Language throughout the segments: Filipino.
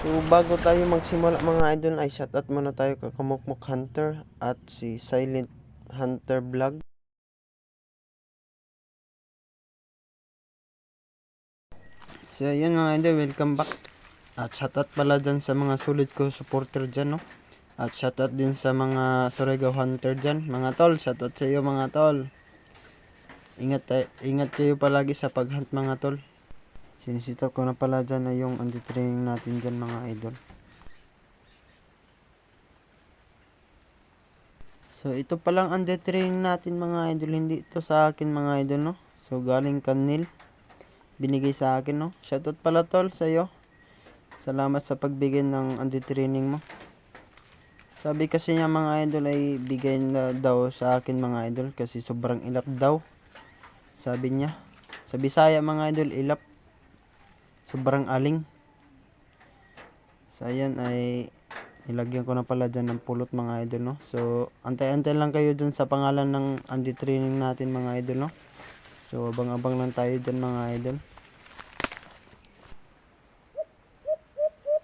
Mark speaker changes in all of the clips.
Speaker 1: So bago tayo magsimula mga idol ay shoutout muna tayo kay Kamukmuk Hunter at si Silent Hunter Vlog. So yun mga idol, welcome back. At shoutout pala dyan sa mga solid ko supporter dyan, no? At shoutout din sa mga Surigao Hunter dyan. Mga tol, shoutout sa iyo mga tol. Ingat kayo palagi sa paghunt mga tol. Sinisita ko na pala dyan na yung anti-training natin dyan mga idol. So ito palang anti-training natin mga idol, hindi ito sa akin mga idol, no? So galing kanil, binigay sa akin, no? Shoutout pala tol sa iyo. Salamat sa pagbigay ng anti-training mo. Sabi kasi niya mga idol ay bigay na daw sa akin mga idol kasi sobrang ilap daw. Sabi niya. Sa Bisaya mga idol, ilap. Sobrang aling. So ayan ay nilagyan ko na pala dyan ng pulot mga idol, no? So antay-antay lang kayo dyan sa pangalan ng anti-training natin mga idol, no? So abang-abang lang tayo dyan mga idol.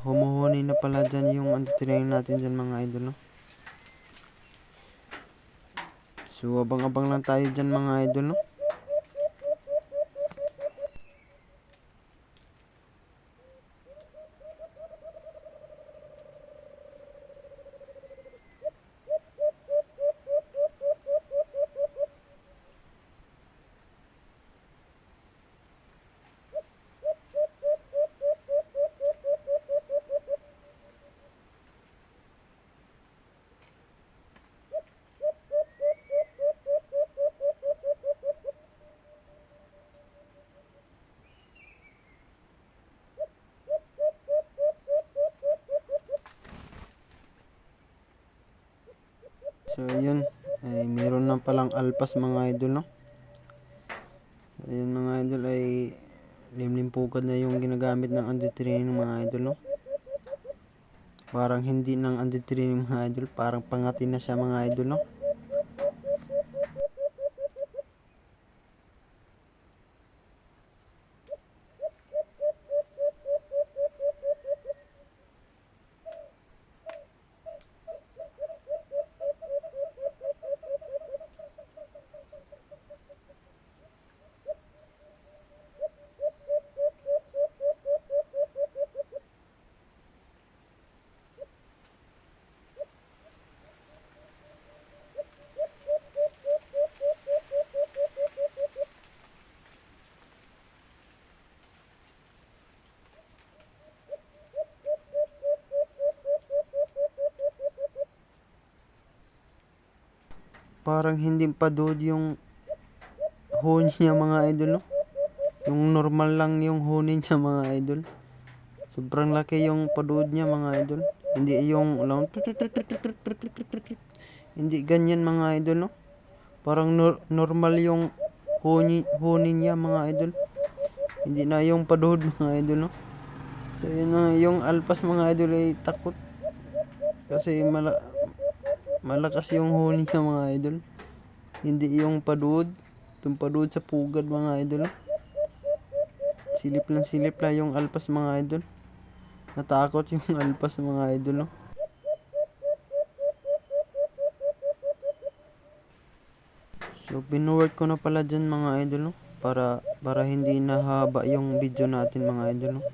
Speaker 1: Humuhuni na pala dyan yung anti-training natin dyan mga idol, no? So abang-abang lang tayo dyan mga idol, no? So yun, ay meron na palang alpas mga idol, no? Ayun mga idol ay limlimpugad na yung ginagamit ng anti-training ng mga idol, no? Parang hindi ng anti-training mga idol, parang pangati na siya mga idol, no? Parang hindi pa dude yung huni niya mga idol, no? Yung normal lang yung huni niya mga idol. Sobrang laki yung paduod niya mga idol. Hindi yung lang hindi ganyan mga idol, no? Parang normal yung huni niya mga idol. Hindi na yung paduod mga idol, no? So yun na yung alpas mga idol ay takot. Kasi malakas yung huni niya mga idol. Hindi yung paduod. Itong paduod sa pugad mga idol, no? Silip lang yung alpas mga idol. Natakot yung alpas mga idol, no? So pinuwork ko na pala dyan mga idol, no? Para hindi nahaba yung video natin mga idol, no?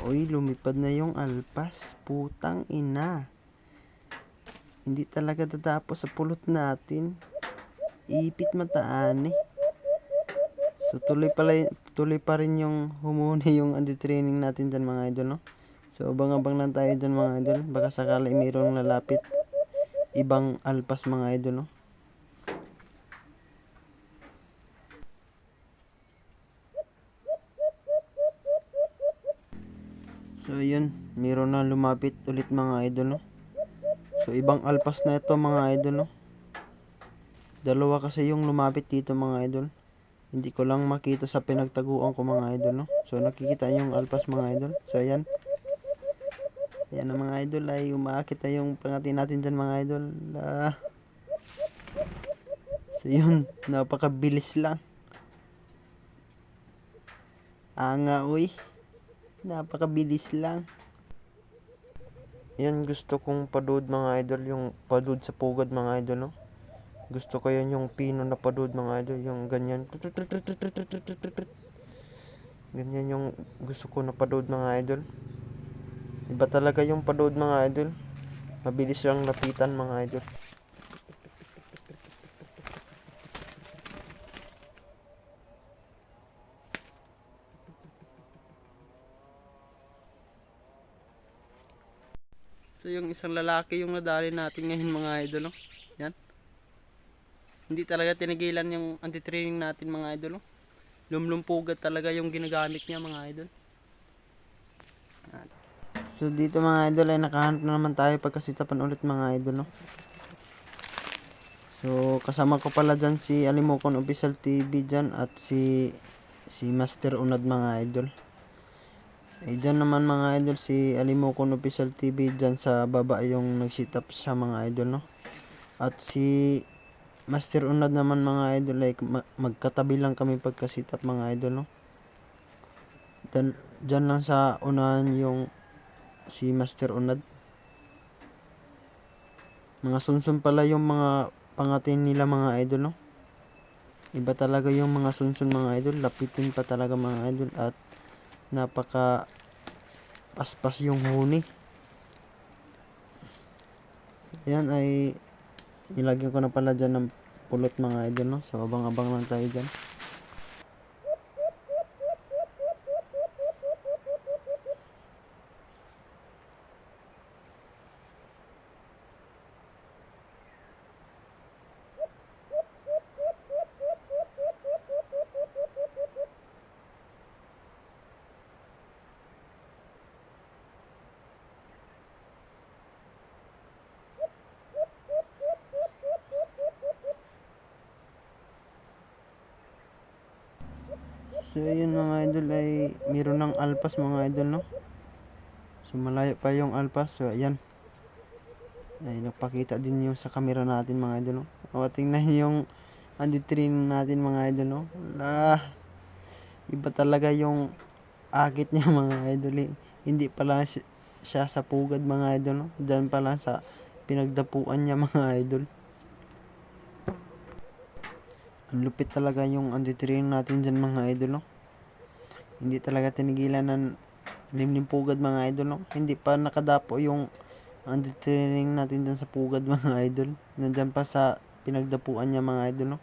Speaker 1: Uy, lumipad na yung alpas. Putang ina. Hindi talaga tatapos sa pulot natin. Ipit mataan eh. So tuloy pa rin yung humuni yung anti-training natin dyan mga idol, no? So abang-abang lang tayo dyan mga idol. Baka sakali mayroong lalapit ibang alpas mga idol, no? So yun, mayroon na lumapit ulit mga idol, no? So ibang alpas na ito mga idol, no? Dalawa kasi yung lumapit dito mga idol. Hindi ko lang makita sa pinagtaguan ko mga idol, no? So nakikita yung alpas mga idol. So ayan. Ayan na mga idol, ay umaakit na yung pangati natin dyan mga idol. So yun, napakabilis lang. Uy. Napakabilis lang. Yan gusto kong padud mga idol, yung padud sa pugad mga idol, no? Gusto ko yan yung pino na padud mga idol, yung ganyan. Ganyan yung gusto ko na padud mga idol. Iba talaga yung padud mga idol. Mabilis lang lapitan mga idol. So yung isang lalaki yung nadali natin ngayon mga idol, no? Yan. Hindi talaga tinigilan yung anti-training natin mga idol, no? Lumlumpugat talaga yung ginagamit niya mga idol. So dito mga idol ay nakahanap na naman tayo pagkasitapan ulit mga idol, no? So kasama ko pala dyan si Alimokon Official TV dyan at si Master Unad mga idol. Dyan naman mga idol si Alimokon Official TV dyan sa baba yung nag-sit up siya mga idol, no? At si Master Unad naman mga idol ay magkatabi lang kami pagka-sit up mga idol, no? Dyan lang sa unahan yung si Master Unad. Mga sunsun pala yung mga pangatin nila mga idol, no? Iba talaga yung mga sunsun mga idol. Lapitin pa talaga mga idol at napaka paspas yung huni. Yan ay nilagyan ko na pala dyan ng pulot mga idol, no? So abang-abang lang tayo dyan. So yun mga idol ay meron ng alpas mga idol, no? So malayo pa yung alpas. So ayan. Ay nagpakita din yung sa camera natin mga idol, no? O tingnan yung anti-training natin mga idol, no? Iba talaga yung akit niya mga idol, eh. Hindi pala siya sa pugad mga idol, no? Diyan pala sa pinagdapuan niya mga idol. Ang lupit talaga yung anti-training natin dyan mga idol, no? Hindi talaga tinigilan ng limlimpugad mga idol, no? Hindi pa nakadapo yung anti-training natin dyan sa pugad mga idol. Nandyan pa sa pinagdapuan niya mga idol, no?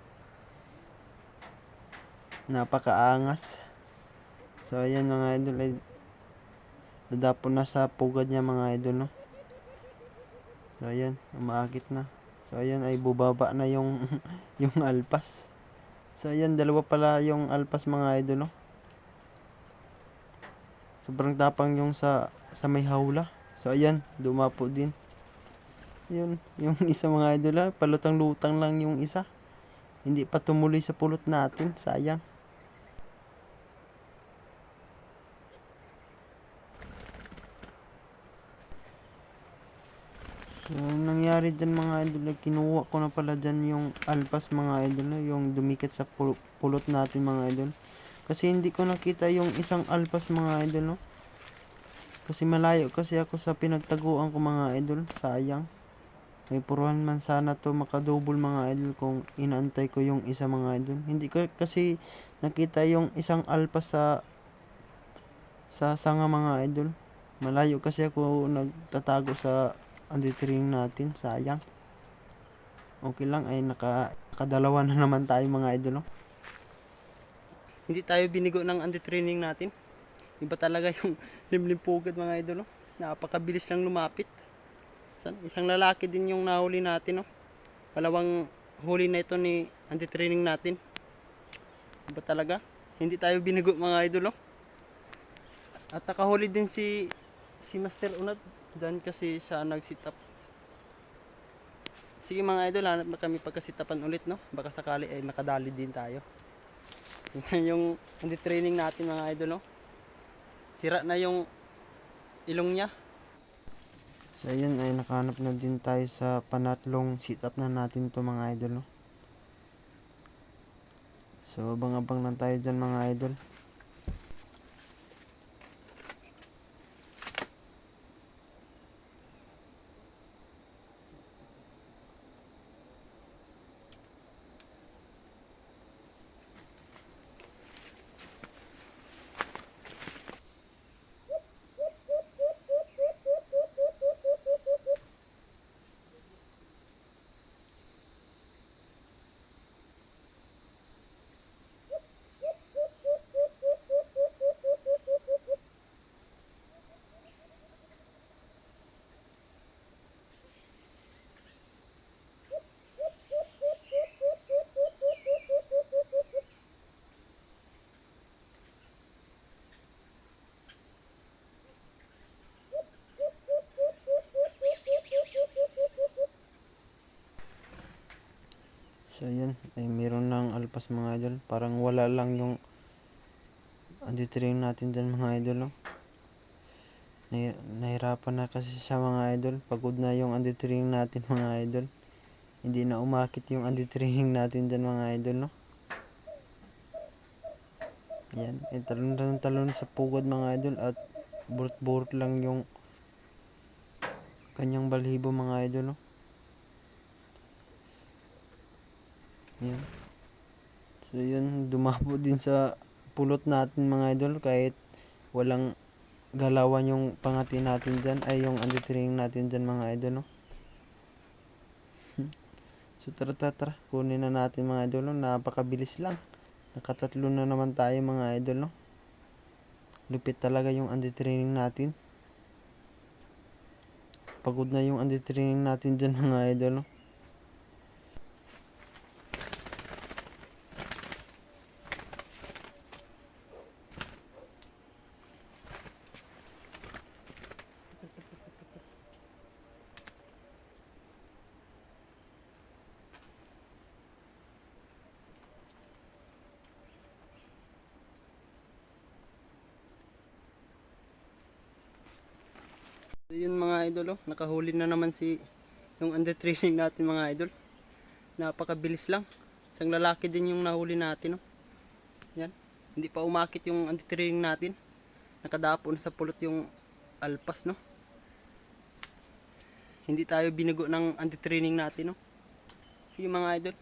Speaker 1: Napakaangas. So ayan mga idol ay nadapo na sa pugad niya mga idol, no? So ayan, umaakit na. So ayan ay bubaba na yung yung alpas. So ayan, dalawa pala yung alpas mga idol, no? Sobrang tapang yung sa may hawla. So ayan, dumapo din. Yun, yung isa mga idol, palutang-lutang lang yung isa. Hindi pa tumuloy sa pulot natin, sayang. So nangyari dyan mga idol, kinuha ko na pala dyan yung alpas mga idol, yung dumikit sa pulot natin mga idol. Kasi hindi ko nakita yung isang alpas mga idol, no? Kasi malayo kasi ako sa pinagtaguan ko mga idol, sayang. May puruhan man sana to makadouble mga idol kung inaantay ko yung isa mga idol. Hindi ko kasi nakita yung isang alpas sa sa sanga mga idol. Malayo kasi ako nagtatago sa anti-training natin, sayang. Okay lang ay nakadalawa na naman tayo mga idol. No? Hindi tayo binigo ng anti-training natin. Iba talaga yung limlimpugad mga idol. No? Napakabilis lang lumapit. Isang lalaki din yung nahuli natin. No? Kalawang huli na ito ni anti-training natin. Iba talaga. Hindi tayo binigo mga idol. No? At nakahuli din si Master Unat. Diyan kasi siya nag-sit up. Sige mga idol, hanap na kami pagkasitapan ulit, no? Baka sakali ay makadali din tayo. Yan yung training natin mga idol, no? Sira na yung ilong niya. So ayun ay nakahanap na din tayo sa panatlong sit up na natin to mga idol, no? So abang-abang lang tayo dyan mga idol. So yun, ay meron ng alpas mga idol. Parang wala lang yung anti-training natin dyan mga idol. No? Nahirapan na kasi siya mga idol. Pagod na yung anti-training natin mga idol. Hindi na umakit yung anti-training natin dyan mga idol. No? Yan, ay talon sa pugod mga idol. At burot-burot lang yung kanyang balhibo mga idol. No? Yan. So yun, dumabo din sa pulot natin mga idol kahit walang galawan yung pangati natin dyan ay yung anti-training natin dyan mga idol. No? So tara, kunin na natin mga idol. No? Napakabilis lang, nakatatlo na naman tayo mga idol. No? Lupit talaga yung anti-training natin. Pagod na yung anti-training natin dyan mga idol. No? So yun mga idol, oh, nakahuli na naman yung under-training natin mga idol. Napakabilis lang. Isang lalaki din yung nahuli natin. Oh. Yan. Hindi pa umakit yung under-training natin. Nakadapo na sa pulot yung alpas. No? Hindi tayo binago ng under-training natin. No? Sige mga idol.